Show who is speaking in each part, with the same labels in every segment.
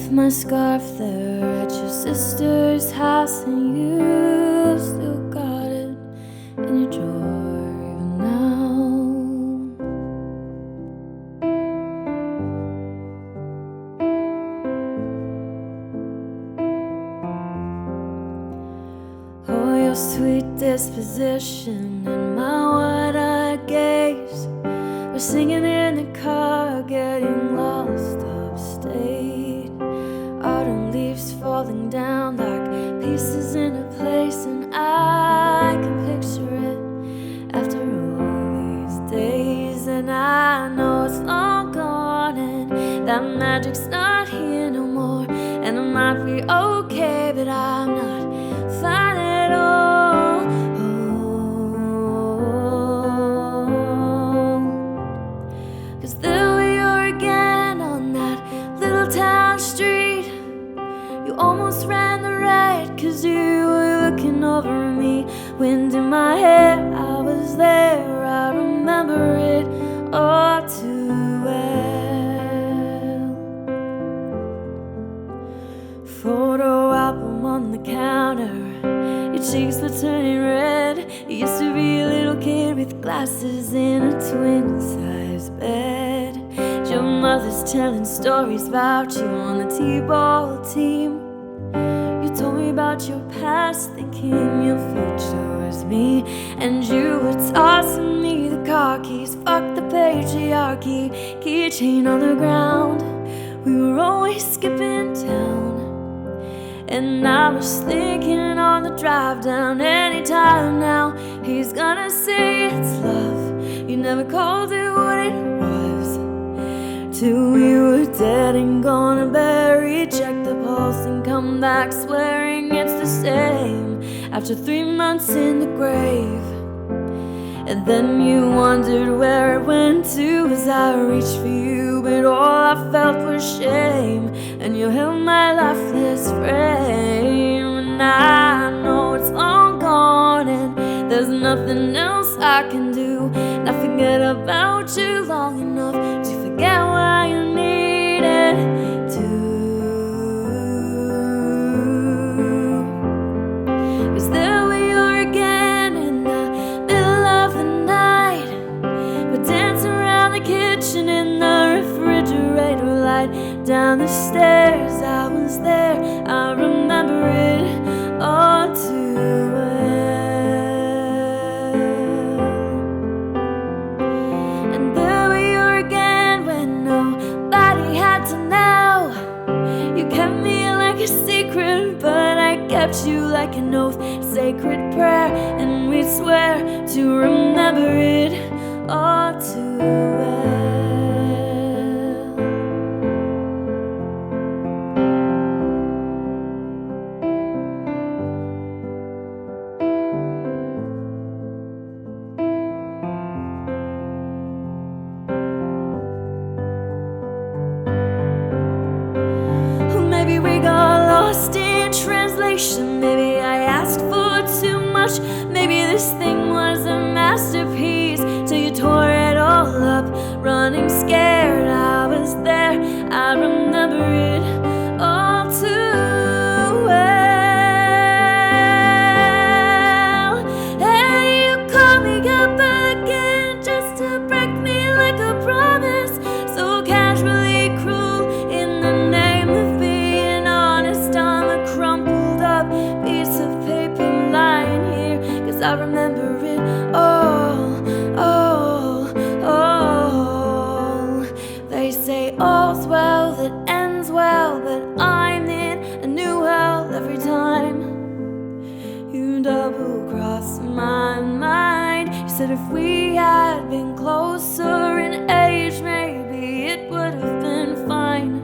Speaker 1: left my scarf there at your sister's house, and you still got it in your drawer even now. Oh, your sweet disposition and my wide-eyed gaze, we're singing in the car, getting lost upstate. Autumn leaves falling down like pieces in a place, and I can picture it after all these days. And I know it's long gone and that magic's not here no more, and I might be okay, but I'm not fine at all. Cause there we are again on that little town street. You almost ran the red cause you were looking over me. Wind in my hair, I was there, I remember it all too well. Photo album on the counter, your cheeks were turning red. You used to be a little kid with glasses in a twin-size bed. Your mother's telling stories about you on the T-ball team. You told me about your past, thinking your future was me. And you were tossing me the car keys, fuck the patriarchy, keychain on the ground. We were always skipping town, and I was thinking on the drive down, anytime now he's gonna say it's love. You never called it what it was, till we were dead and gonna bury. Check the pulse and come back swearing it's the same after 3 months in the grave. And then you wondered where it went to as I reached for you, but all I felt was shame, and you held my lifeless frame. And I know it's long gone and there's nothing else I can do. And I forget about you long enough to forget why you needed to. Cause there we are again in the middle of the night. We're dancing around the kitchen in the refrigerator light. Down the stairs, I was there, I remember it all too well. And there we are again when nobody had to know. You kept me like a secret, but I kept you like an oath, sacred prayer, and we'd swear to remember it all too well. Maybe we got lost in translation. Maybe I asked for too much. Maybe this thing was a masterpiece till you tore it all up. Running scared, I was there, I remember it all too well. Hey, you called me up again just to break me like a promise, so casually cruel in the name of being honest. I'm a crumpled up piece of paper lying here, cause I remember it all, all, all. They say all's well that ends well, but I'm in a new hell every time you double-cross my mind. You said if we had been closer in age, maybe it would have been fine,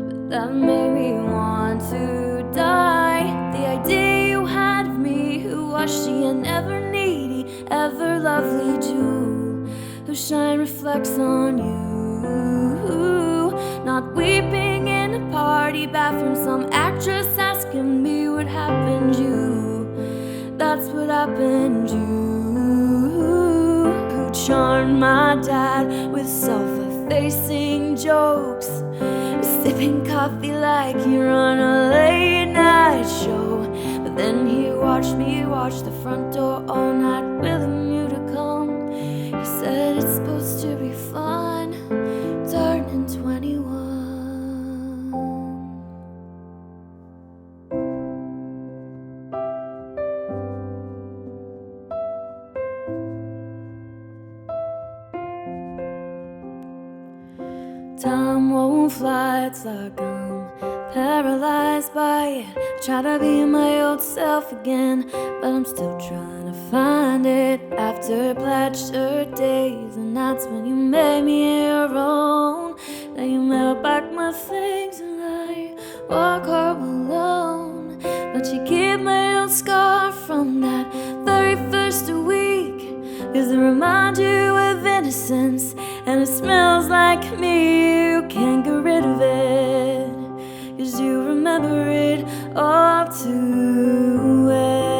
Speaker 1: but that made me want to die. The idea you had of me, who was she? An ever needy, ever lovely Jew, whose shine reflects on you. Not weeping in a party bathroom, some actress asking me what happened you. That's what happened you. Who charmed my dad with self-affirmation facing jokes, sipping coffee like you're on a late night show. But then he watched me watch the front door all night, willing you to come. He said it's supposed to be fun, turning 21. Time won't fly, it's like I'm paralyzed by it. Try to be my old self again, but I'm still trying to find it. After plaid shirt days, and that's when you made me your own. Now you melt back my things and I walk home alone. But you keep my old scar from that very first week, 'cause it reminds you of innocence, and it smells like me. You can't get rid of it, 'cause you remember it all too well.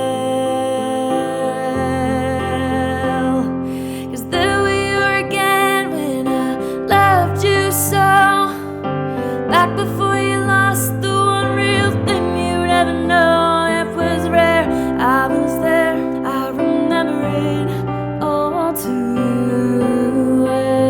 Speaker 1: 'Cause there we are again when I loved you so, back before you lost the one real thing you'd ever know. It was rare, I was there, I remember it all too well.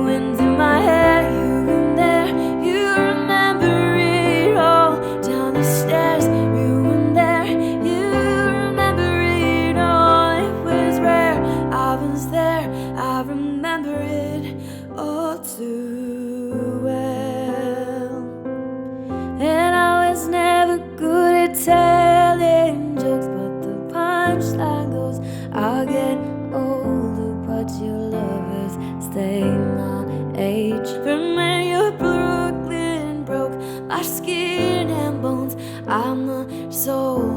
Speaker 1: Wind through my hair, you were there, you remember it all. Down the stairs, you were there, you remember it all. It was rare, I was there, I remember it all too well. And I was never good at telling jokes, but the punchline goes, I'll get older, but your lovers stay my age. From when your Brooklyn broke my skin and bones, I'm the soul